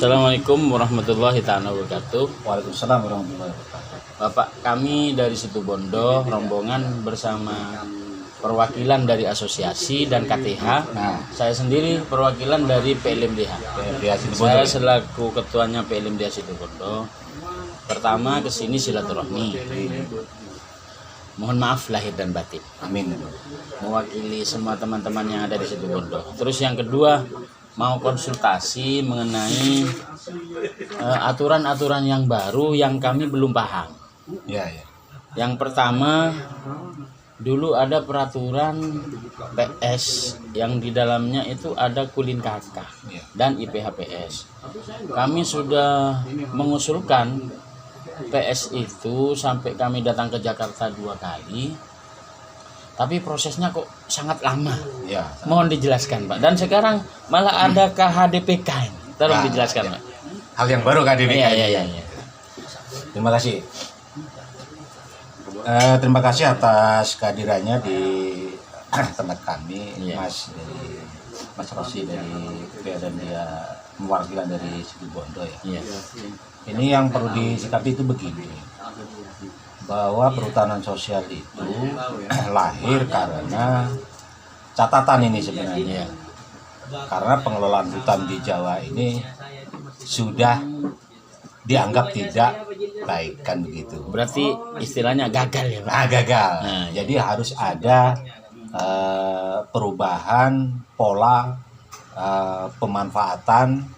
Assalamualaikum warahmatullahi wabarakatuh. Waalaikumsalam warahmatullahi wabarakatuh. Bapak, kami dari Situbondo, rombongan bersama perwakilan dari asosiasi dan KTH. Saya sendiri perwakilan dari PLMDH. Saya selaku ketuanya PLMDH Situbondo. Pertama kesini silaturahmi. Mohon maaf lahir dan batin. Amin. Mewakili semua teman-teman yang ada di Situbondo. Terus yang kedua, mau konsultasi mengenai aturan-aturan yang baru yang kami belum paham. Ya. Yang pertama, dulu ada peraturan PS yang di dalamnya itu ada kulin KK dan IPHPS. Kami sudah mengusulkan PS itu sampai kami datang ke Jakarta 2 kali. Tapi prosesnya kok sangat lama. Ya. Mohon dijelaskan, Pak. Dan sekarang malah ada KHDPK. Tolong dijelaskan, Pak. Hal yang baru KHDPK. Iya. Terima kasih. Terima kasih atas kehadirannya di tempat kami, Mas Rosi dari PLMDH mewakilkan dari Situbondo ya. Iya. Ini yang perlu disikapi itu begini, bahwa perhutanan sosial itu lahir karena catatan ini sebenarnya. Karena pengelolaan hutan di Jawa ini sudah dianggap tidak baik, kan begitu. Berarti istilahnya gagal ya, Pak? Gagal. Jadi harus ada perubahan pola pemanfaatan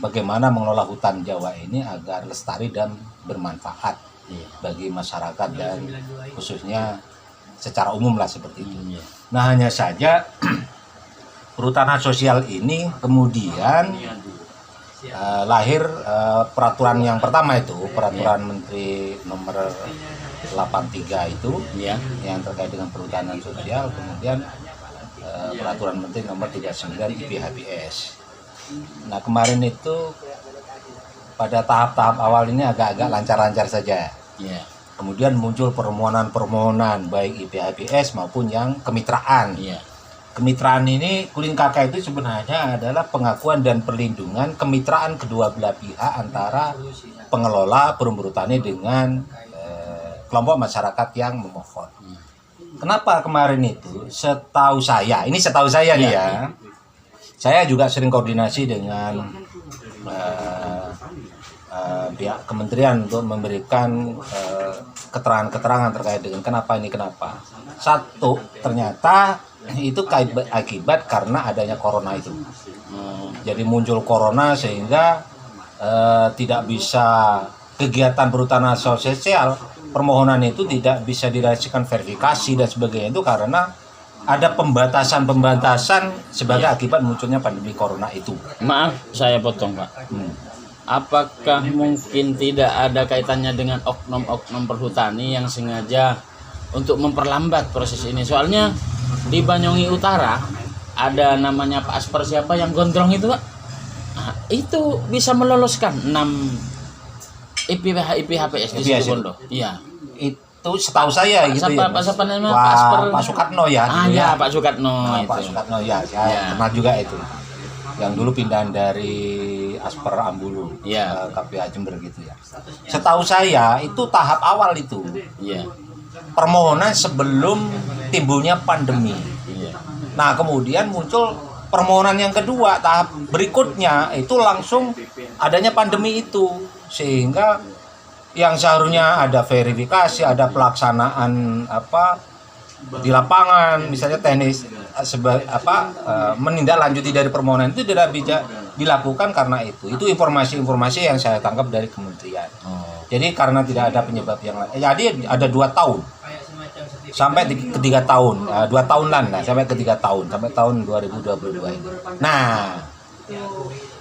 bagaimana mengelola hutan Jawa ini agar lestari dan bermanfaat bagi masyarakat dan khususnya secara umum lah seperti itu. Nah, hanya saja perhutanan sosial ini kemudian lahir peraturan yang pertama itu, peraturan Menteri nomor 83 itu yang terkait dengan perhutanan sosial, kemudian peraturan Menteri nomor 39 IPHPS. Nah, kemarin itu pada tahap-tahap awal ini agak-agak lancar-lancar saja. Kemudian muncul permohonan-permohonan baik IPHPS maupun yang kemitraan. Kemitraan ini kulin KK itu sebenarnya adalah pengakuan dan perlindungan kemitraan kedua belah pihak antara pengelola perumbu tani dengan kelompok masyarakat yang memohon. Kenapa kemarin itu? Setahu saya nih ya. Saya juga sering koordinasi dengan pihak kementerian untuk memberikan keterangan-keterangan terkait dengan kenapa. Satu, ternyata itu akibat karena adanya corona itu. Jadi muncul corona sehingga tidak bisa kegiatan perhutanan sosial, permohonan itu tidak bisa dilakukan verifikasi dan sebagainya itu karena ada pembatasan sebagai akibat munculnya pandemi corona itu. Maaf, saya potong, Pak. Apakah mungkin tidak ada kaitannya dengan oknum-oknum perhutani yang sengaja untuk memperlambat proses ini? Soalnya di Banyuwangi Utara ada namanya Pak Asper siapa yang gondrong itu, Pak. Nah, itu bisa meloloskan 6 IPHPS di Situbondo. Iya. Itu setahu saya gitu ya. Pak Sukatno ya. Pak Sukatno. Pak Sukatno ya, saya kenal juga itu. Yang dulu pindahan dari Asper Ambulu, KPA Jember gitu ya. Setahu saya itu tahap awal itu. Permohonan sebelum timbulnya pandemi. Nah, kemudian muncul permohonan yang kedua, tahap berikutnya itu langsung adanya pandemi itu, sehingga yang seharusnya ada verifikasi, ada pelaksanaan di lapangan, misalnya teknis menindaklanjuti dari permohonan itu tidak bisa dilakukan karena itu. Itu informasi-informasi yang saya tangkap dari kementerian. Jadi karena tidak ada penyebab yang lain. Jadi ada 2 tahun sampai ke 3 tahun, 2 tahunan lah sampai ke 3 tahun sampai tahun 2022 ini. Nah,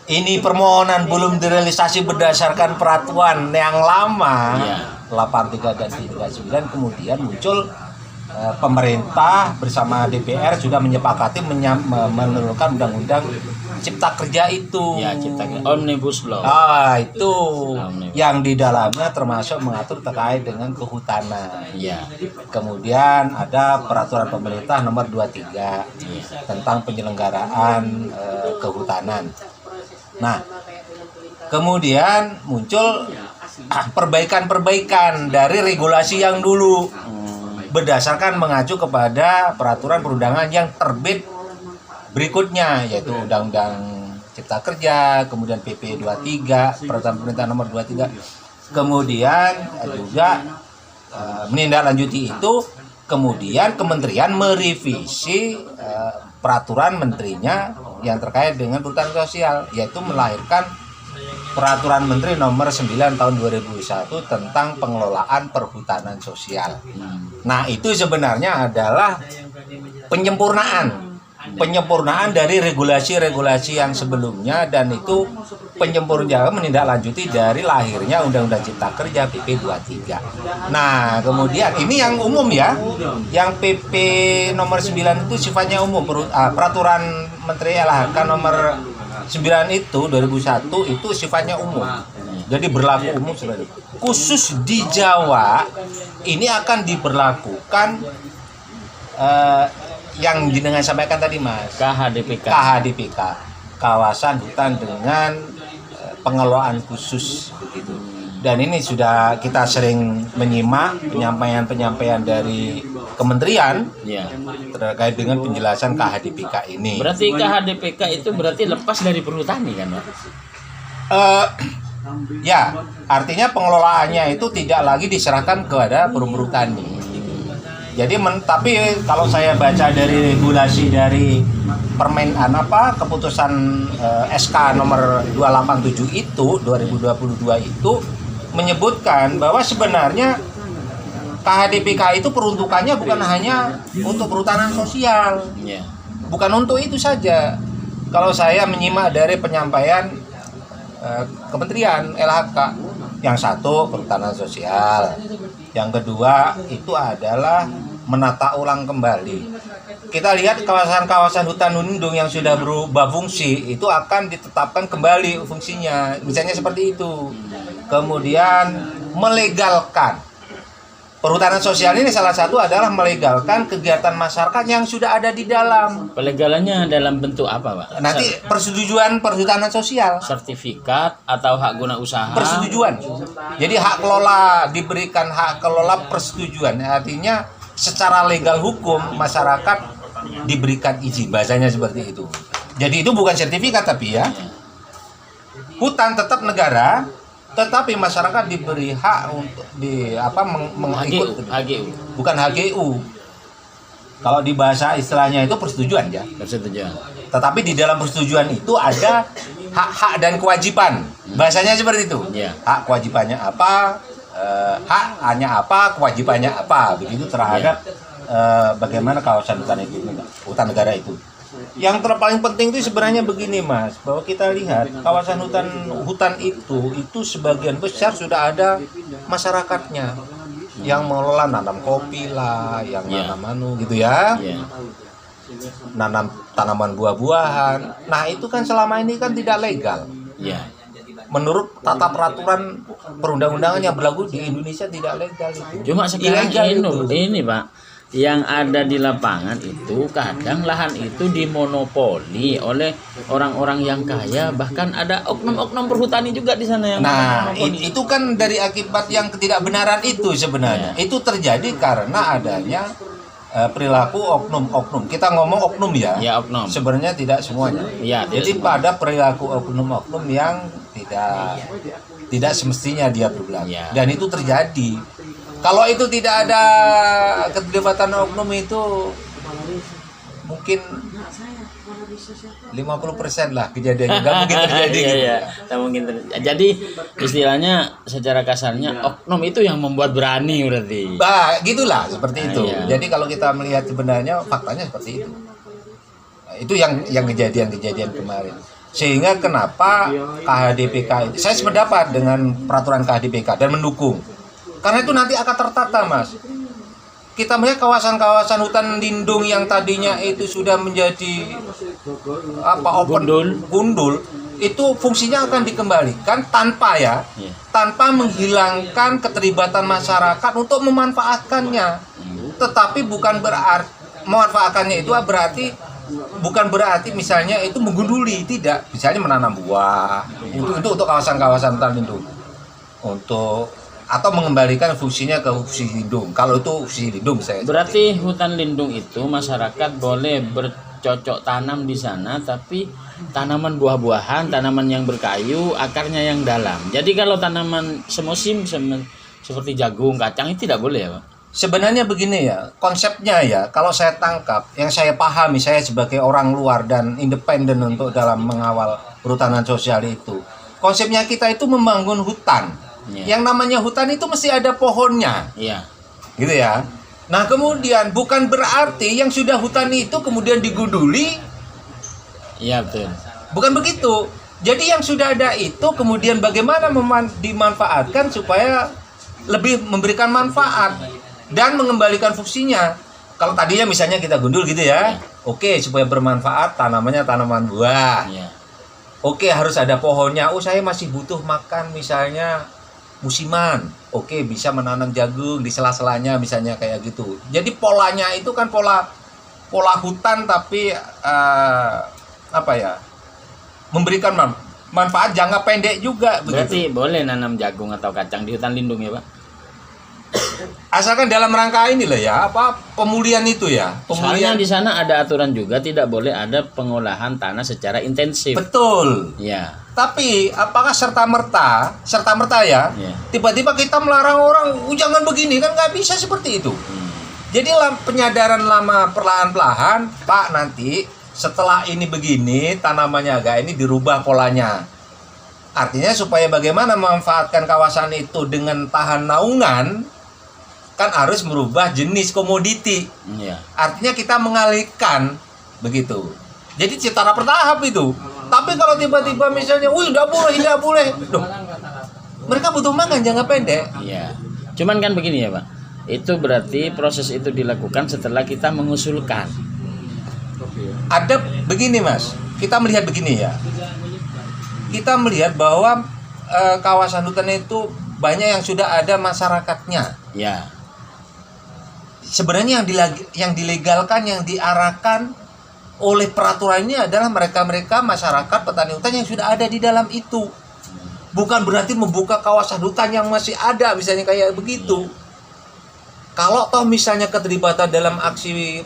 ini permohonan belum direalisasi berdasarkan peraturan yang lama 83 dan 39, kemudian muncul pemerintah bersama DPR sudah menyepakati menurunkan undang-undang Cipta Kerja itu. Cipta Kerja Omnibus Law. Itu yang di dalamnya termasuk mengatur terkait dengan kehutanan. Kemudian ada peraturan pemerintah nomor 23 tentang penyelenggaraan kehutanan. Nah, Kemudian muncul perbaikan-perbaikan dari regulasi yang dulu berdasarkan mengacu kepada peraturan perundangan yang terbit berikutnya, yaitu Undang-Undang Cipta Kerja, kemudian PP 23, Peraturan Pemerintah Nomor 23. Kemudian juga menindaklanjuti itu, kemudian kementerian merevisi peraturan menterinya yang terkait dengan perhutanan sosial, yaitu melahirkan Peraturan Menteri Nomor 9 Tahun 2001 tentang pengelolaan perhutanan sosial. Nah, itu sebenarnya adalah penyempurnaan dari regulasi-regulasi yang sebelumnya, dan itu penyempurnaan menindaklanjuti dari lahirnya Undang-Undang Cipta Kerja PP 23. Nah, kemudian ini yang umum ya. Yang PP nomor 9 itu sifatnya umum. Peraturan Menteri LHK nomor 9 itu 2001 itu sifatnya umum. Jadi berlaku umum sebenarnya. Khusus di Jawa ini akan diberlakukan yang jenengan sampaikan tadi, Mas. KHDPK, kawasan hutan dengan pengelolaan khusus begitu. Dan ini sudah kita sering menyimak penyampaian dari kementerian terkait dengan penjelasan KHDPK ini. Berarti KHDPK itu berarti lepas dari perhutani kan, Pak? Ya, artinya pengelolaannya itu tidak lagi diserahkan kepada perhutani. Jadi tapi kalau saya baca dari regulasi dari keputusan SK nomor 287 itu 2022 itu menyebutkan bahwa sebenarnya KHDPK itu peruntukannya bukan hanya untuk perhutanan sosial. Bukan untuk itu saja. Kalau saya menyimak dari penyampaian Kementerian LHK, yang satu perhutanan sosial, yang kedua itu adalah menata ulang kembali. Kita lihat kawasan-kawasan hutan lindung yang sudah berubah fungsi itu akan ditetapkan kembali fungsinya, misalnya seperti itu. Kemudian melegalkan perhutanan sosial ini, salah satu adalah melegalkan kegiatan masyarakat yang sudah ada di dalam. Pelegalannya dalam bentuk apa, Pak? Nanti persetujuan perhutanan sosial. Sertifikat atau hak guna usaha? Persetujuan. Jadi hak kelola, diberikan hak kelola persetujuan. Artinya secara legal hukum masyarakat diberikan izin, bahasanya seperti itu. Jadi itu bukan sertifikat tapi ya. Hutan tetap negara, tetapi masyarakat diberi hak untuk mengikut HGU. Bukan HGU. Kalau di bahasa istilahnya itu persetujuan ya. Persetujuan. Tetapi di dalam persetujuan itu ada hak-hak dan kewajiban. Bahasanya seperti itu. Hak kewajibannya apa? Hak hanya apa, kewajibannya apa, begitu terhadap bagaimana kawasan hutan itu, hutan negara itu. Yang terpaling penting itu sebenarnya begini, Mas, bahwa kita lihat kawasan hutan itu sebagian besar sudah ada masyarakatnya yang mengelola, nanam kopi lah, yang nanam gitu ya, nanam tanaman buah-buahan. Nah itu kan selama ini kan tidak legal. Menurut tata peraturan perundang-undangan yang berlaku di Indonesia tidak legal itu. Cuma sekarang ini Pak, yang ada di lapangan itu kadang lahan itu dimonopoli oleh orang-orang yang kaya, bahkan ada oknum-oknum perhutani juga di sana yang itu kan dari akibat yang ketidakbenaran itu sebenarnya. Itu terjadi karena adanya perilaku oknum-oknum. Kita ngomong oknum ya. Oknum. Sebenarnya tidak semuanya. Jadi pada perilaku oknum-oknum yang tidak semestinya dia berlaku. Dan itu terjadi. Kalau itu tidak ada keterlibatan oknum itu mungkin 50% lah kejadiannya. Nggak mungkin terjadi Nggak mungkin terjadi. Jadi istilahnya secara kasarnya oknum itu yang membuat berani berarti. Gitulah seperti itu. Jadi kalau kita melihat sebenarnya faktanya seperti itu. Itu yang kejadian kemarin. Sehingga kenapa KHDPK itu, saya sependapat dengan peraturan KHDPK dan mendukung. Karena itu nanti akan tertata, Mas. Kita melihat kawasan-kawasan hutan lindung yang tadinya itu sudah menjadi gundul, itu fungsinya akan dikembalikan tanpa menghilangkan keterlibatan masyarakat untuk memanfaatkannya. Tetapi bukan berarti memanfaatkannya itu berarti bukan berarti misalnya itu menggunduli, tidak. Misalnya menanam buah untuk kawasan-kawasan hutan lindung, untuk atau mengembalikan fungsinya ke fungsi lindung. Kalau itu fungsi lindung saya. Berarti hutan lindung itu masyarakat boleh bercocok tanam di sana, tapi tanaman buah-buahan, tanaman yang berkayu, akarnya yang dalam. Jadi kalau tanaman semusim seperti jagung, kacang itu tidak boleh ya, Pak? Sebenarnya begini ya, konsepnya ya, kalau saya tangkap, yang saya pahami, saya sebagai orang luar dan independen untuk dalam mengawal perhutanan sosial itu, konsepnya kita itu membangun hutan. Yang namanya hutan itu mesti ada pohonnya. Gitu ya. Nah kemudian bukan berarti yang sudah hutan itu kemudian digunduli. Iya betul. Bukan begitu. Jadi yang sudah ada itu kemudian bagaimana dimanfaatkan supaya lebih memberikan manfaat dan mengembalikan fungsinya. Kalau tadinya misalnya kita gundul gitu ya, oke, supaya bermanfaat tanamannya tanaman buah. Oke, harus ada pohonnya. Oh, saya masih butuh makan misalnya musiman. Oke, bisa menanam jagung di sela-selanya misalnya kayak gitu. Jadi polanya itu kan pola hutan tapi memberikan manfaat jangka pendek juga. Berarti begitu. Boleh nanam jagung atau kacang di hutan lindung ya, Pak? Asalkan dalam rangka ini loh ya, pemulihan itu ya. Soalnya di sana ada aturan juga tidak boleh ada pengolahan tanah secara intensif. Betul. Ya. Tapi apakah serta merta ya? Tiba-tiba kita melarang orang, jangan begini, kan nggak bisa seperti itu. Jadi penyadaran lama perlahan-lahan, Pak, nanti setelah ini begini tanamannya agak ini dirubah polanya. Artinya supaya bagaimana memanfaatkan kawasan itu dengan tahan naungan, kan harus merubah jenis komoditi. Artinya kita mengalihkan begitu. Jadi secara bertahap itu. Tapi kalau tiba-tiba misalnya, tidak boleh. Duh, mereka butuh makan jangka pendek. Iya. Cuman kan begini ya, Pak. Itu berarti proses itu dilakukan setelah kita mengusulkan. Ada begini, Mas. Kita melihat begini ya. Kita melihat bahwa kawasan hutan itu banyak yang sudah ada masyarakatnya. Ya. Sebenarnya yang dilegalkan, yang diarahkan oleh peraturannya adalah mereka-mereka masyarakat petani hutan yang sudah ada di dalam itu. Bukan berarti membuka kawasan hutan yang masih ada, misalnya kayak begitu. Kalau toh misalnya keterlibatan dalam aksi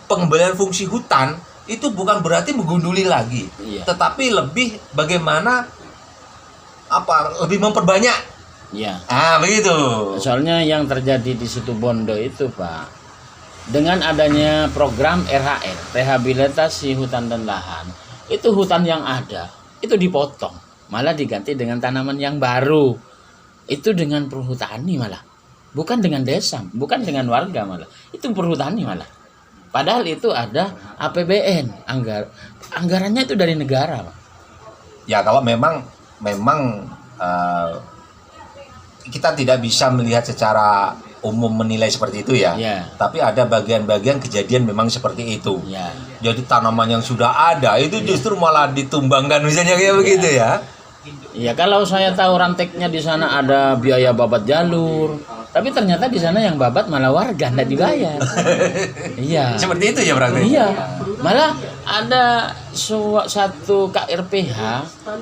pengembalian fungsi hutan itu bukan berarti menggunduli lagi, tetapi lebih bagaimana lebih memperbanyak. Begitu. Soalnya yang terjadi di situ Bondo itu, Pak, dengan adanya program RHL, rehabilitasi hutan dan lahan, itu hutan yang ada itu dipotong, malah diganti dengan tanaman yang baru. Itu dengan perhutani malah, bukan dengan desa, bukan dengan warga malah. Itu perhutani malah. Padahal itu ada APBN, anggarannya itu dari negara, Pak. Ya kalau memang kita tidak bisa melihat secara umum menilai seperti itu ya. Tapi ada bagian-bagian kejadian memang seperti itu. Jadi tanaman yang sudah ada itu justru malah ditumbangkan misalnya kayak begitu ya. Iya, kalau saya tahu ranteknya di sana ada biaya babat jalur, tapi ternyata di sana yang babat malah warga, nggak dibayar. Iya. Seperti itu ya berarti. Iya, malah ada satu KRPH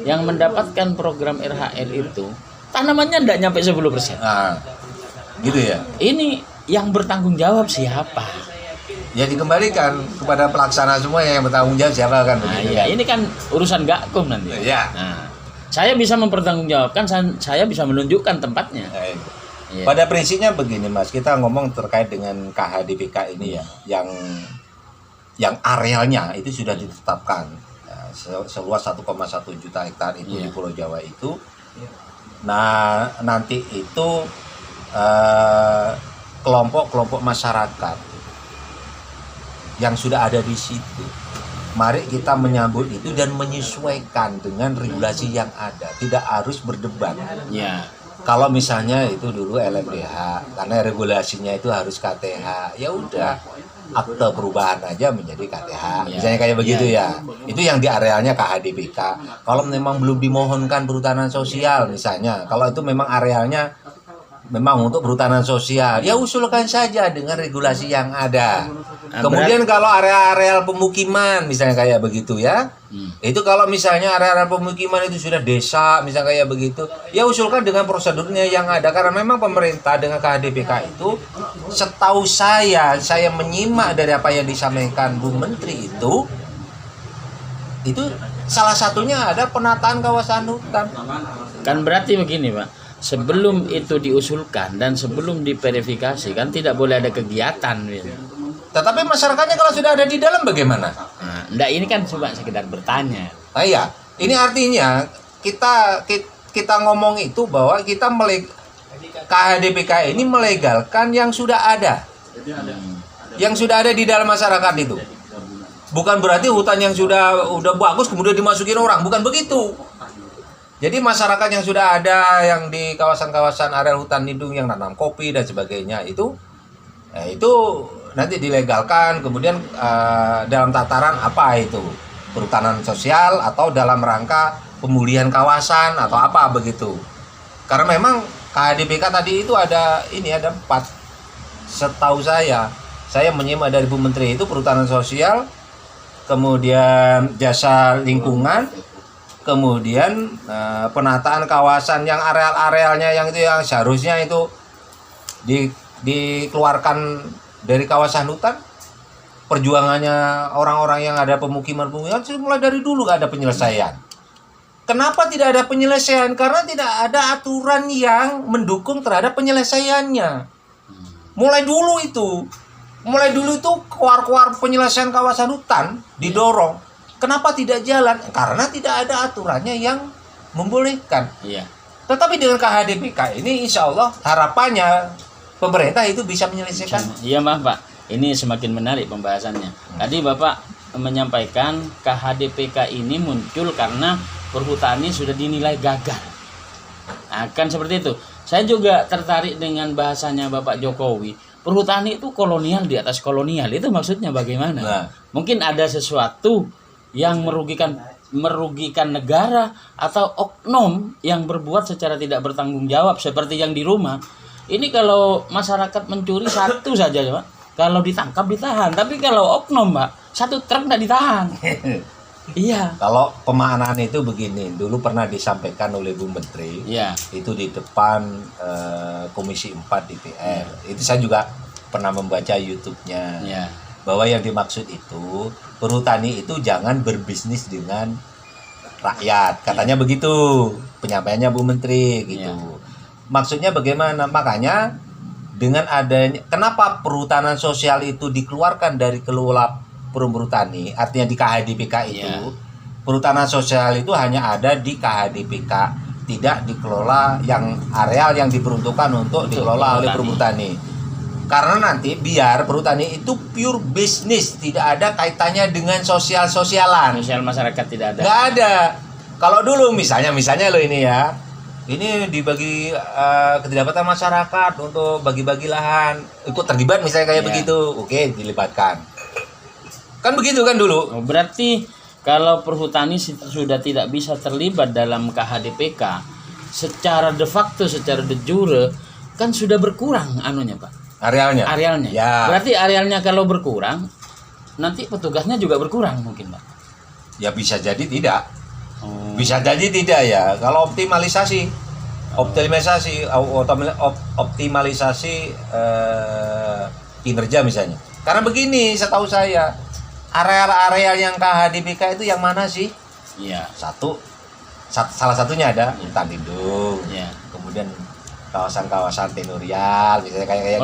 yang mendapatkan program RHL itu tanamannya nggak nyampe 10%. Gitu ya. Ini yang bertanggung jawab siapa? Ya dikembalikan kepada pelaksana semua yang bertanggung jawab siapa kan? Iya, ini kan urusan Gakum nanti. Iya. Saya bisa mempertanggungjawabkan, saya bisa menunjukkan tempatnya. Pada prinsipnya begini, Mas, kita ngomong terkait dengan KHDPK ini ya, yang arealnya itu sudah ditetapkan seluas 1,1 juta hektar itu di Pulau Jawa itu. Nah, nanti itu kelompok-kelompok masyarakat yang sudah ada di situ, mari kita menyambut itu dan menyesuaikan dengan regulasi yang ada. Tidak harus berdebat. Kalau misalnya itu dulu LMDH, karena regulasinya itu harus KTH, ya udah akte perubahan aja menjadi KTH, misalnya kayak begitu ya. Itu yang di arealnya KHDPK. Kalau memang belum dimohonkan perhutanan sosial misalnya, kalau itu memang arealnya memang untuk perhutanan sosial, ya usulkan saja dengan regulasi yang ada. Kemudian kalau area-area pemukiman misalnya kayak begitu ya, itu kalau misalnya area-area pemukiman itu sudah desa misalnya kayak begitu, ya usulkan dengan prosedurnya yang ada. Karena memang pemerintah dengan KHDPK itu, setahu saya menyimak dari apa yang disampaikan Bu Menteri itu salah satunya ada penataan kawasan hutan. Kan berarti begini Pak, sebelum itu diusulkan dan sebelum diverifikasi kan tidak boleh ada kegiatan. Tetapi masyarakatnya kalau sudah ada di dalam bagaimana? Nah, enggak, ini kan cuma sekedar bertanya. Nah iya, ini artinya kita ngomong itu bahwa kita KHDPK ini melegalkan yang sudah ada. Yang sudah ada di dalam masyarakat itu. Bukan berarti hutan yang sudah bagus kemudian dimasukin orang, bukan begitu. Jadi masyarakat yang sudah ada yang di kawasan-kawasan area hutan lindung yang nanam kopi dan sebagainya itu nanti dilegalkan, kemudian dalam tataran apa itu, perhutanan sosial atau dalam rangka pemulihan kawasan atau apa begitu. Karena memang KHDPK tadi itu ada 4. Setahu saya menyimak dari Bu Menteri itu perhutanan sosial, kemudian jasa lingkungan, kemudian penataan kawasan yang areal-arealnya yang seharusnya itu dikeluarkan dari kawasan hutan. Perjuangannya orang-orang yang ada pemukiman mulai dari dulu gak ada penyelesaian. Kenapa tidak ada penyelesaian? Karena tidak ada aturan yang mendukung terhadap penyelesaiannya. Mulai dulu itu keluar penyelesaian kawasan hutan didorong. Kenapa tidak jalan? Karena tidak ada aturannya yang membolehkan. Iya. Tetapi dengan KHDPK ini insya Allah harapannya pemerintah itu bisa menyelesaikan. Iya maaf Pak, ini semakin menarik pembahasannya. Tadi Bapak menyampaikan KHDPK ini muncul karena perhutani sudah dinilai gagal. Akan seperti itu. Saya juga tertarik dengan bahasanya Bapak Jokowi. Perhutani itu kolonial di atas kolonial. Itu maksudnya bagaimana? Nah. Mungkin ada sesuatu yang merugikan negara atau oknum yang berbuat secara tidak bertanggung jawab seperti yang di rumah. Ini kalau masyarakat mencuri satu saja Pak, kalau ditangkap ditahan. Tapi kalau oknum Pak, 1 truk tidak ditahan. Iya. Kalau pemaknaan itu begini, dulu pernah disampaikan oleh Bu Menteri. Iya. Itu di depan Komisi 4 DPR. Itu saya juga pernah membaca YouTube-nya. Iya. Bahwa yang dimaksud itu perhutani itu jangan berbisnis dengan rakyat, katanya begitu penyampaiannya Bu Menteri gitu. Maksudnya bagaimana? Makanya dengan adanya, kenapa perhutanan sosial itu dikeluarkan dari kelola perhutani, artinya di KHDPK itu perhutanan sosial itu hanya ada di KHDPK, tidak dikelola yang areal yang diperuntukkan untuk dikelola oleh perhutani. Karena nanti biar perhutani itu pure bisnis, tidak ada kaitannya dengan sosial-sosialan. Sosial masyarakat tidak ada. Nggak ada. Kalau dulu misalnya lo ini ya, ini dibagi ketidakdapatan masyarakat untuk bagi-bagi lahan, ikut terlibat misalnya kayak begitu, oke dilibatkan. Kan begitu kan dulu. Berarti kalau perhutani sudah tidak bisa terlibat dalam KHDPK, secara de facto, secara de jure kan sudah berkurang anunya Pak. Arealnya. Ya. Berarti arealnya kalau berkurang, nanti petugasnya juga berkurang mungkin Pak. Ya bisa jadi tidak. Bisa jadi tidak ya. Kalau optimalisasi kinerja misalnya. Karena begini, setahu saya areal-areal yang KHDPK itu yang mana sih? Iya. Salah satunya ada hutan lindung. Iya. Kemudian kawasan-kawasan tenurial, misalnya kayak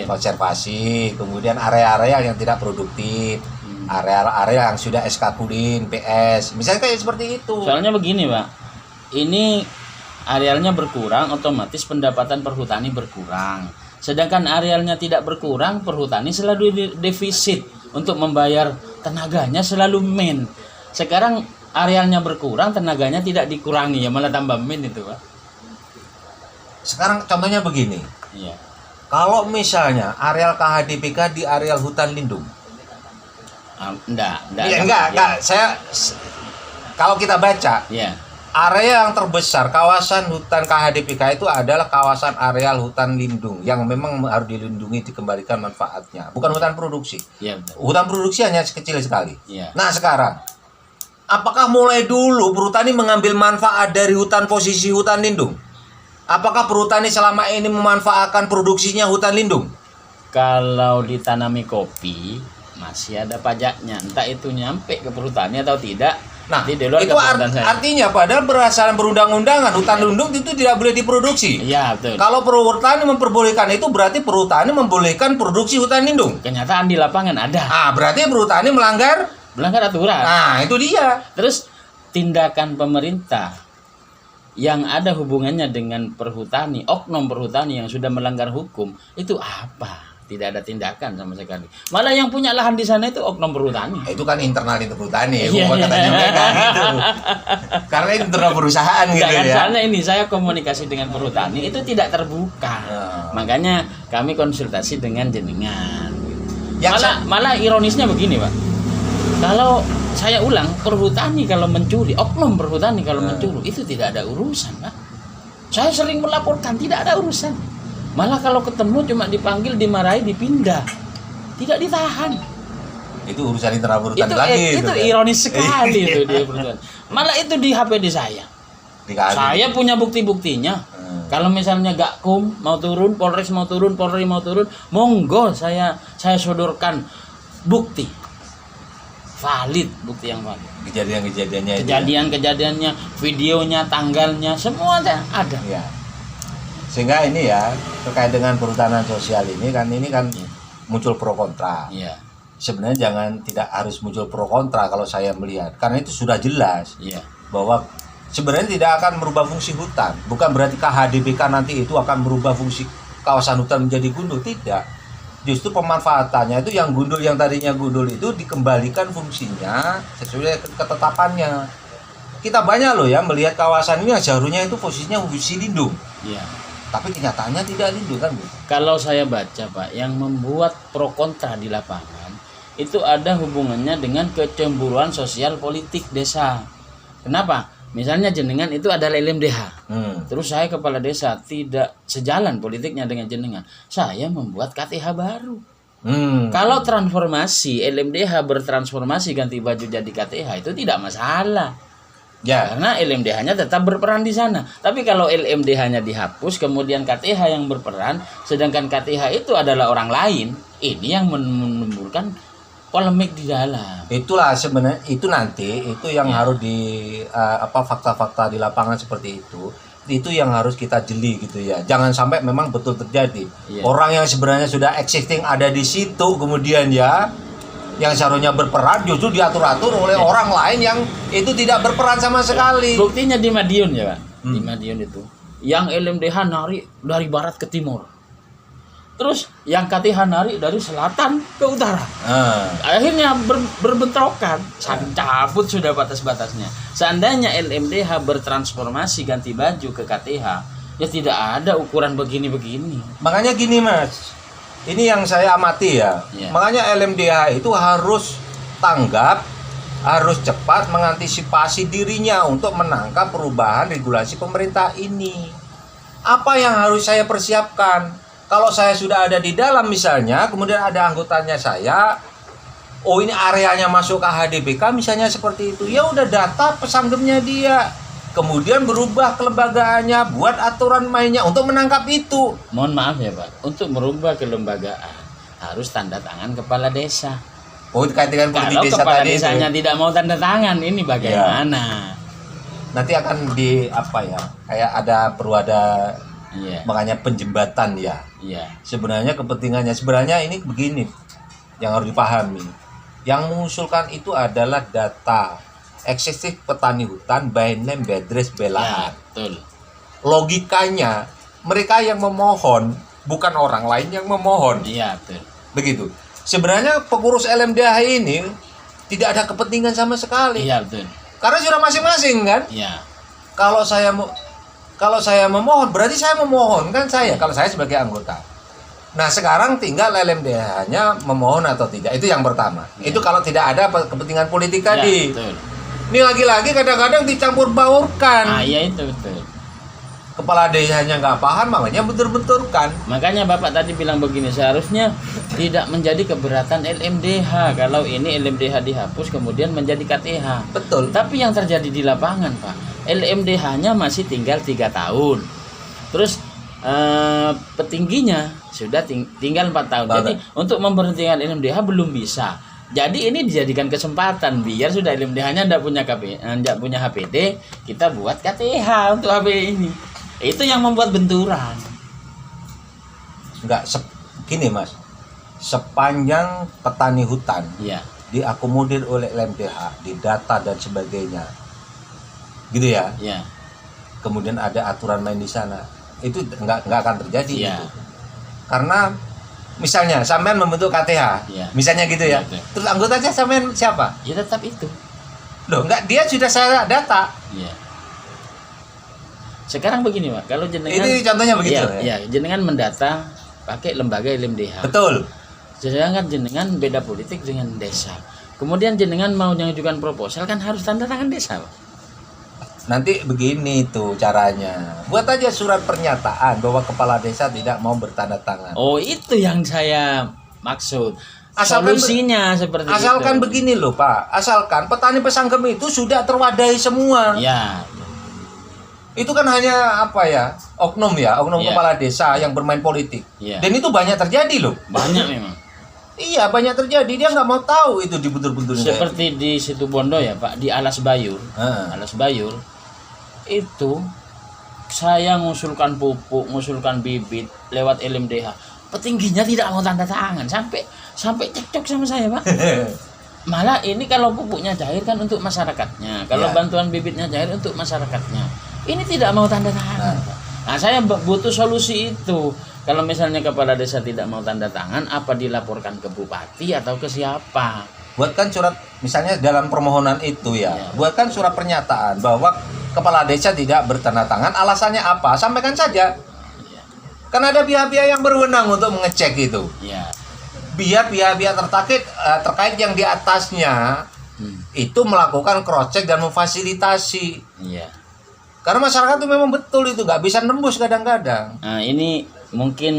konservasi, kemudian area-area yang tidak produktif, area-area yang sudah SK Kulin, PS, misalnya kayak seperti itu. Soalnya begini Pak, ini arealnya berkurang, otomatis pendapatan perhutani berkurang. Sedangkan arealnya tidak berkurang, perhutani selalu defisit untuk membayar tenaganya selalu min. Sekarang arealnya berkurang, tenaganya tidak dikurangi, ya malah tambah min itu Pak. Sekarang contohnya begini. Iya. Kalau misalnya areal KHDPK di areal hutan lindung. Enggak. Saya kalau kita baca, area yang terbesar kawasan hutan KHDPK itu adalah kawasan areal hutan lindung yang memang harus dilindungi, dikembalikan manfaatnya, bukan hutan produksi. Iya, betul. Hutan produksi hanya kecil sekali. Iya. Nah sekarang, apakah mulai dulu perhutani mengambil manfaat dari hutan posisi hutan lindung? Apakah perhutani selama ini memanfaatkan produksinya hutan lindung? Kalau ditanami kopi masih ada pajaknya, entah itu nyampe ke perhutani atau tidak. Nah, di luar itu keperluan saya. artinya padahal berdasarkan perundang-undangan hutan lindung itu tidak boleh diproduksi. Iya, betul. Kalau perhutani memperbolehkan itu berarti perhutani membolehkan produksi hutan lindung. Kenyataan di lapangan ada. Berarti perhutani melanggar aturan. Nah, itu dia. Terus tindakan pemerintah yang ada hubungannya dengan perhutani, oknum perhutani yang sudah melanggar hukum, itu apa? Tidak ada tindakan sama sekali. Malah yang punya lahan di sana itu oknum perhutani. Itu kan internal itu perhutani, Iya, bukan katanya mereka gitu. Karena itu internal perusahaan gitu Enggak, kan, ya. soalnya ini saya komunikasi dengan perhutani itu tidak terbuka. Makanya kami konsultasi dengan jenengan. Malah ironisnya begini, Pak. Kalau saya ulang, perhutani kalau mencuri, oknum perhutani kalau mencuri itu tidak ada urusan, Pak. Saya sering melaporkan, tidak ada urusan. Malah kalau ketemu cuma dipanggil, dimarahi, dipindah, tidak ditahan. Itu urusan internal perhutani lagi. Itu ironis sekali itu dia perhutani. Malah itu di HPD saya. Saya punya bukti-buktinya. Kalau misalnya Gakum mau turun, Polres mau turun, Polri mau turun, monggo saya sodorkan bukti valid, bukti yang valid. Kejadiannya, videonya, tanggalnya, semua ada. Ya. Sehingga ini ya terkait dengan perhutanan sosial ini kan muncul pro kontra. Iya. Sebenarnya tidak harus muncul pro kontra kalau saya melihat, karena itu sudah jelas bahwa sebenarnya tidak akan merubah fungsi hutan. Bukan berarti KHDPK nanti itu akan merubah fungsi kawasan hutan menjadi gundul, tidak. Justru pemanfaatannya itu yang gundul, yang tadinya gundul itu dikembalikan fungsinya sesuai ketetapannya. Kita banyak loh ya melihat kawasan ini seharusnya itu posisinya fungsi lindung. Iya. Tapi kenyataannya tidak lindung kan, Bu? Kalau saya baca, Pak, yang membuat pro kontra di lapangan itu ada hubungannya dengan kecemburuan sosial politik desa. Kenapa? Misalnya jenengan itu adalah LMDH. Terus saya kepala desa, tidak sejalan politiknya dengan jenengan. Saya membuat KTH baru. Kalau transformasi, LMDH bertransformasi ganti baju jadi KTH itu tidak masalah. Ya, karena LMDH-nya tetap berperan di sana. Tapi kalau LMDH-nya dihapus, kemudian KTH yang berperan, sedangkan KTH itu adalah orang lain, ini yang menimbulkan polemik di dalam. Itulah sebenarnya itu nanti itu yang harus fakta-fakta di lapangan seperti itu yang harus kita jeli gitu ya. Jangan sampai memang betul terjadi. Orang yang sebenarnya sudah existing ada di situ kemudian yang seharusnya berperan justru diatur-atur oleh orang lain yang itu tidak berperan sama sekali. Buktinya di Madiun ya, Pak. Di Madiun itu yang LMDH narik dari barat ke timur. Terus yang KTH narik dari selatan ke utara. Akhirnya berbentrokan. Cabut sudah batas-batasnya. Seandainya LMDH bertransformasi ganti baju ke KTH, ya tidak ada ukuran begini-begini. Makanya gini, Mas. Ini yang saya amati ya. Makanya LMDH itu harus tanggap, harus cepat mengantisipasi dirinya untuk menangkap perubahan regulasi pemerintah ini. Apa yang harus saya persiapkan? Kalau saya sudah ada di dalam misalnya, kemudian ada anggotanya saya, ini areanya masuk ke HDPK misalnya seperti itu, ya udah data pesanggemnya dia. Kemudian berubah kelembagaannya, buat aturan mainnya untuk menangkap itu. Mohon maaf ya, Pak, untuk merubah kelembagaan harus tanda tangan kepala desa. Terkait dengan politik desa tadi. Kalau kepala desanya tidak mau tanda tangan, ini bagaimana? Nanti akan kayak perlu ada makanya penjembatan ya. Sebenarnya kepentingannya ini begini yang harus dipahami. Yang mengusulkan itu adalah data eksistif petani hutan, bainlem, bedres, belahan. Betul. Logikanya mereka yang memohon, bukan orang lain yang memohon. Iya, betul. Begitu. Sebenarnya pengurus LMDH ini tidak ada kepentingan sama sekali. Iya, betul. Karena sudah masing-masing kan? Iya. Kalau saya memohon, berarti saya memohon kan saya. Kalau saya sebagai anggota. Nah sekarang tinggal LMDH-nya memohon atau tidak. Itu yang pertama. Itu kalau tidak ada kepentingan politik tadi. Betul. Ini lagi-lagi kadang-kadang dicampur baurkan. Iya itu betul. Kepala desanya nggak paham, makanya bentur-benturkan. Makanya Bapak tadi bilang begini, seharusnya tidak menjadi keberatan LMDH kalau ini LMDH dihapus kemudian menjadi KTH. Betul. Tapi yang terjadi di lapangan Pak, LMDH-nya masih tinggal 3 tahun. Terus petingginya sudah tinggal 4 tahun. Jadi untuk memberhentikan LMDH belum bisa. Jadi ini dijadikan kesempatan biar sudah LMDH-nya tidak punya HPD, kita buat KTH untuk HPD ini. Itu yang membuat benturan. Enggak, gini Mas. Sepanjang petani hutan Iya. diakomodir oleh LMDH, didata dan sebagainya. Gitu ya. Iya. Kemudian ada aturan main di sana. Itu enggak akan terjadi Iya. itu. Karena misalnya sampean membentuk KTH, Iya. misalnya gitu ya. Iya. Terus anggotanya sampean siapa? Ya tetap itu. Loh, enggak, dia sudah saya data. Iya. Sekarang begini Pak, kalau jenengan Ini contohnya begitu ya, jenengan mendata pakai lembaga LMDH. Betul. Sedangkan jenengan beda politik dengan desa. Kemudian jenengan mau mengajukan proposal kan harus tanda tangan desa, Pak. Nanti begini tuh caranya. Buat aja surat pernyataan bahwa kepala desa tidak mau bertanda tangan. Oh, itu yang saya maksud. Solusinya seperti asalkan itu. Begini loh Pak, asalkan petani pesanggem itu sudah terwadahi semua. Ya. Itu kan hanya apa ya, oknum kepala desa yang bermain politik. Ya. Dan itu banyak terjadi loh. Banyak memang. Iya, banyak terjadi. Dia nggak mau tahu itu dibentur-benturin. Seperti di Situbondo ya Pak, di Alas Bayur. Alas Bayur itu saya ngusulkan pupuk, ngusulkan bibit lewat LMDH. Petingginya tidak mau tanda tangan, sampai cekcok sama saya Pak. Malah ini kalau pupuknya cair kan untuk masyarakatnya, kalau bantuan bibitnya cair untuk masyarakatnya. Ini tidak mau tanda tangan. Nah, saya butuh solusi itu. Kalau misalnya kepala desa tidak mau tanda tangan, apa dilaporkan ke bupati atau ke siapa? Buatkan surat, misalnya dalam permohonan itu ya, buatkan surat pernyataan bahwa kepala desa tidak bertanda tangan. Alasannya apa? Sampaikan saja. Kan ada pihak-pihak yang berwenang untuk mengecek itu. Ya. Biar pihak-pihak terkait yang di atasnya itu melakukan cross check dan memfasilitasi. Iya. Karena masyarakat itu memang betul itu nggak bisa nembus kadang-kadang. Nah, ini mungkin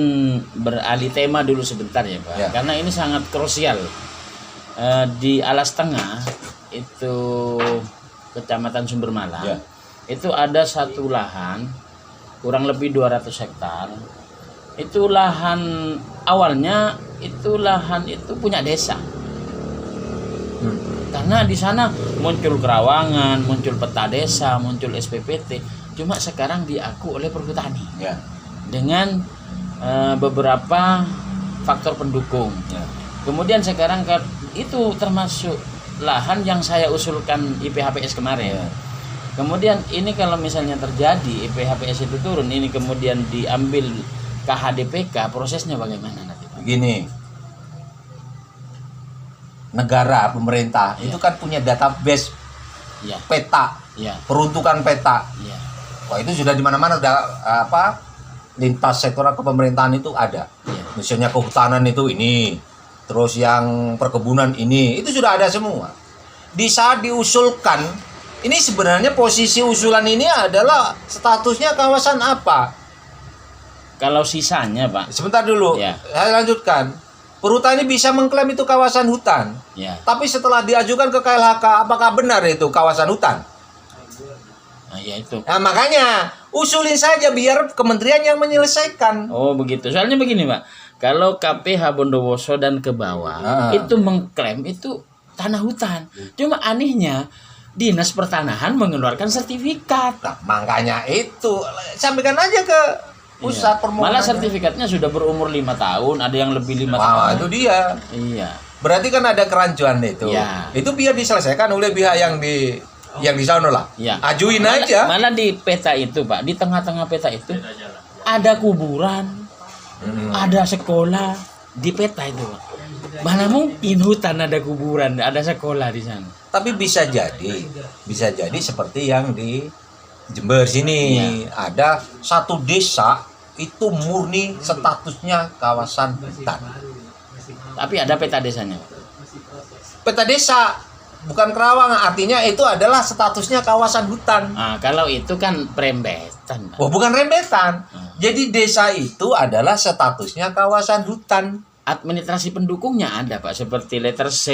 beralih tema dulu sebentar ya Pak, karena ini sangat krusial. Di Alas Tengah itu Kecamatan Sumbermalang, itu ada satu lahan kurang lebih 200 hektar. Itu lahan awalnya lahan itu punya desa. Karena di sana muncul kerawangan, muncul peta desa, muncul SPPT. Cuma sekarang diaku oleh perhutani dengan beberapa faktor pendukung. Kemudian sekarang itu termasuk lahan yang saya usulkan IPHPS kemarin. Kemudian ini kalau misalnya terjadi IPHPS itu turun, ini kemudian diambil KHDPK, prosesnya bagaimana nanti? Begini. Negara, pemerintah itu kan punya database peta, peruntukan peta. Wah, itu sudah di mana-mana, udah lintas sektor kepemerintahan itu ada. Misalnya kehutanan itu ini, terus yang perkebunan ini, itu sudah ada semua. Di saat diusulkan, ini sebenarnya posisi usulan ini adalah statusnya kawasan apa? Kalau sisanya Pak. Sebentar dulu, saya lanjutkan. Perhutani bisa mengklaim itu kawasan hutan. Tapi setelah diajukan ke KLHK, apakah benar itu kawasan hutan? Nah, ya itu. Nah, makanya usulin saja biar kementerian yang menyelesaikan. Oh, begitu. Soalnya begini, Pak. Kalau KPH Bondowoso dan ke bawah itu mengklaim itu tanah hutan. Cuma anehnya Dinas Pertanahan mengeluarkan sertifikat. Nah, makanya itu sampaikan aja ke pusat permohonan. Malah sertifikatnya sudah berumur 5 tahun, ada yang lebih 5 tahun. Itu dia. Iya. Berarti kan ada kerancuan itu. Itu biar diselesaikan oleh pihak yang di sana lah. Ajuin aja. Malah di peta itu, Pak, di tengah-tengah peta itu ada kuburan, ada sekolah di peta itu, Pak. Mana mungkin hutan ada kuburan, ada sekolah di sana. Tapi bisa jadi seperti yang di Jember sini ada satu desa itu murni statusnya kawasan hutan. Tapi ada peta desanya. Peta desa bukan kerawangan, artinya itu adalah statusnya kawasan hutan. Nah, kalau itu kan perembetan, Pak. Oh, bukan rembetan. Jadi desa itu adalah statusnya kawasan hutan. Administrasi pendukungnya ada, Pak, seperti letter C.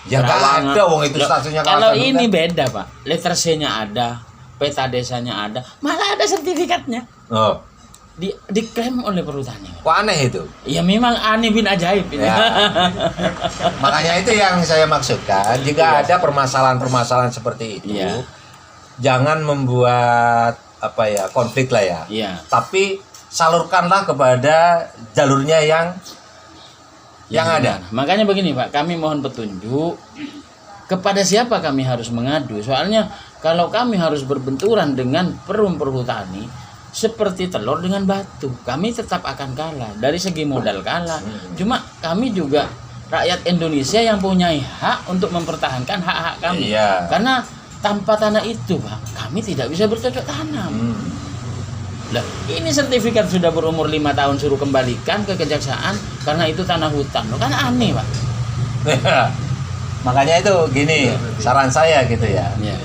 Ya nggak Kerawangan. ada, wong itu Loh, statusnya kalau kawasan ini hutan. beda, Pak. Letter C-nya ada, peta desanya ada, malah ada sertifikatnya. Oh, Diklaim oleh perhutani. kok aneh itu? Ya memang aneh bin ajaib ini. Ya. Makanya itu yang saya maksudkan, jika ada permasalahan-permasalahan seperti itu, Iya. jangan membuat konflik lah ya. Iya. Tapi salurkanlah kepada jalurnya yang ada. Makanya begini, Pak, kami mohon petunjuk kepada siapa kami harus mengadu. Soalnya kalau kami harus berbenturan dengan perum perhutani seperti telur dengan batu, kami tetap akan kalah. Dari segi modal kalah. Cuma kami juga rakyat Indonesia yang punya hak untuk mempertahankan hak-hak kami. Iya. Karena tanpa tanah itu, Pak, kami tidak bisa bercocok tanam. Lah, ini sertifikat sudah berumur 5 tahun suruh kembalikan ke kejaksaan karena itu tanah hutan. Loh, kan aneh, Pak. Makanya itu gini, saran saya gitu ya. Ya.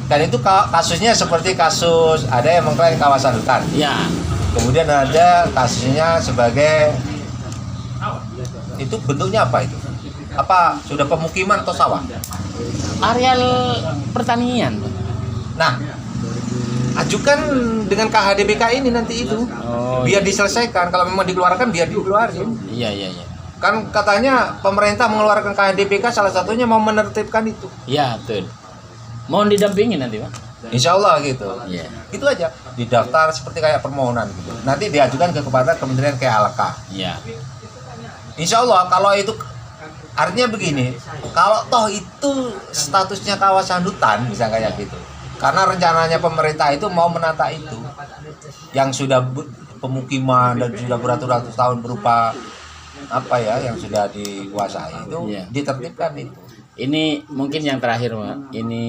Kan itu kasusnya seperti kasus ada yang mengklaim kawasan hutan. Ya. Kemudian ada kasusnya sebagai itu bentuknya apa itu? Apa sudah pemukiman atau sawah? Areal pertanian, Pak. Nah, ajukan dengan KHDBK ini nanti itu. Oh, Biar diselesaikan. Kalau memang dikeluarkan biar dikeluarin. iya, iya, iya. Kan katanya pemerintah mengeluarkan KHDBK salah satunya mau menertibkan itu. Ya, betul. Mohon didampingi nanti, Pak. Insya Allah gitu. Iya. Itu aja. Didaftar seperti kayak permohonan gitu. Nanti diajukan kepada Kementerian KLK. Iya. Insya Allah kalau itu artinya begini, kalau toh itu statusnya kawasan hutan bisa kayak gitu. Karena rencananya pemerintah itu mau menata itu yang sudah pemukiman dan sudah beratus-ratus tahun berupa yang sudah dikuasai itu Iya. ditertibkan itu. Ini mungkin yang terakhir, Pak. Ini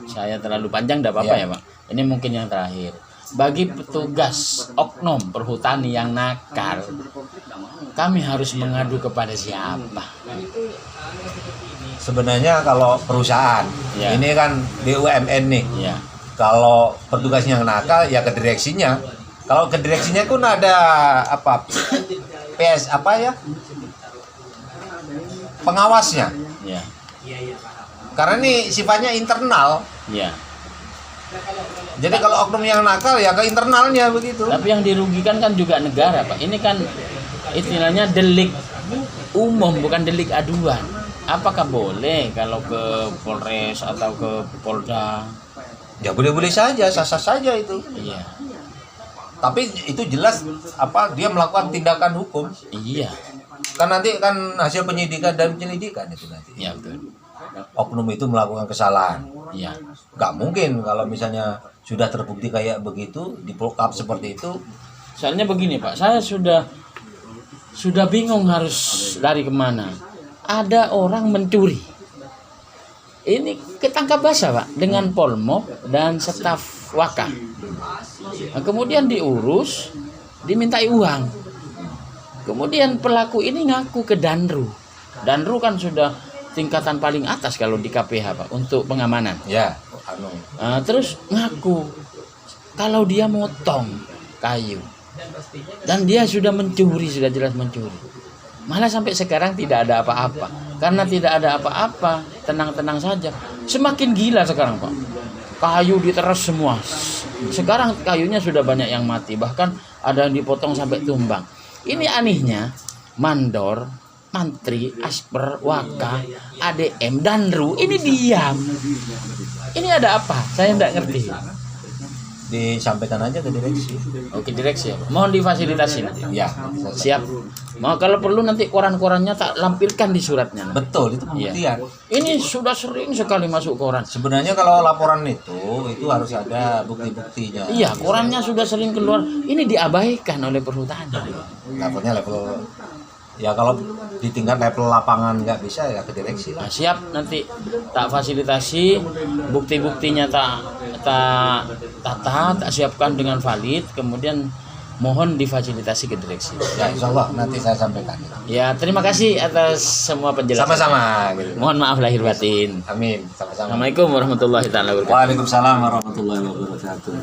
saya terlalu panjang, tidak apa-apa Iya. ya, Pak. Ini mungkin yang terakhir. Bagi petugas oknum perhutani yang nakal, kami harus mengadu kepada siapa? Sebenarnya kalau perusahaan Iya. ini kan BUMN nih. Ya. Kalau petugasnya yang nakal ya ke direksinya. Kalau ke direksinya pun ada PS pengawasnya. Ya. Karena ini sifatnya internal. Ya. Jadi kalau oknum yang nakal ya ke internalnya begitu. Tapi yang dirugikan kan juga negara, Pak. Ini kan istilahnya delik umum, bukan delik aduan. Apakah boleh kalau ke Polres atau ke Polda? Ya boleh-boleh saja, sah-sah saja itu. Iya. Tapi itu jelas dia melakukan tindakan hukum. Iya. Kan nanti kan hasil penyidikan dan penyelidikan itu nanti. Iya, betul. Oknum itu melakukan kesalahan. Iya. Nggak mungkin kalau misalnya sudah terbukti kayak begitu, di block up seperti itu. Soalnya begini, Pak, saya sudah bingung harus lari kemana. Ada orang mencuri. Ini ketangkap basah, Pak, dengan Polmop dan staf Wakah. Nah, kemudian diurus, dimintai uang. Kemudian pelaku ini ngaku ke Danru. Danru kan sudah tingkatan paling atas kalau di KPH, Pak, untuk pengamanan. Ya, Terus ngaku kalau dia motong kayu dan dia sudah mencuri, sudah jelas mencuri. Malah sampai sekarang tidak ada apa-apa. Karena tidak ada apa-apa, tenang-tenang saja. Semakin gila sekarang, Pak. Kayu diteres semua. Sekarang kayunya sudah banyak yang mati, bahkan ada yang dipotong sampai tumbang. Ini anehnya, mandor, mantri, asper, waka, ADM, danru ini diam. Ini ada apa? Saya tidak ngerti. disampaikan aja ke direksi. Oke, direksi ya, Pak. Mohon difasilitasi nanti. Ya, Siap. Mau kalau perlu nanti koran-korannya tak lampirkan di suratnya. betul itu pembuktian. Ini sudah sering sekali masuk koran. Sebenarnya kalau laporan itu harus ada bukti-buktinya. Iya, korannya sudah sering keluar. Ini diabaikan oleh perhutani. Levelnya level ya kalau di tingkat level lapangan nggak bisa ya ke direksi Nah, lah. siap, nanti tak fasilitasi, bukti-buktinya tak siapkan dengan valid, kemudian mohon difasilitasi ke direksi. Ya, insya Allah nanti saya sampaikan. Ya, terima kasih atas semua penjelasan. Sama-sama. Gitu. Mohon maaf lahir batin. Amin. Sama-sama. Assalamualaikum warahmatullahi taala wabarakatuh. Waalaikumsalam warahmatullahi wabarakatuh.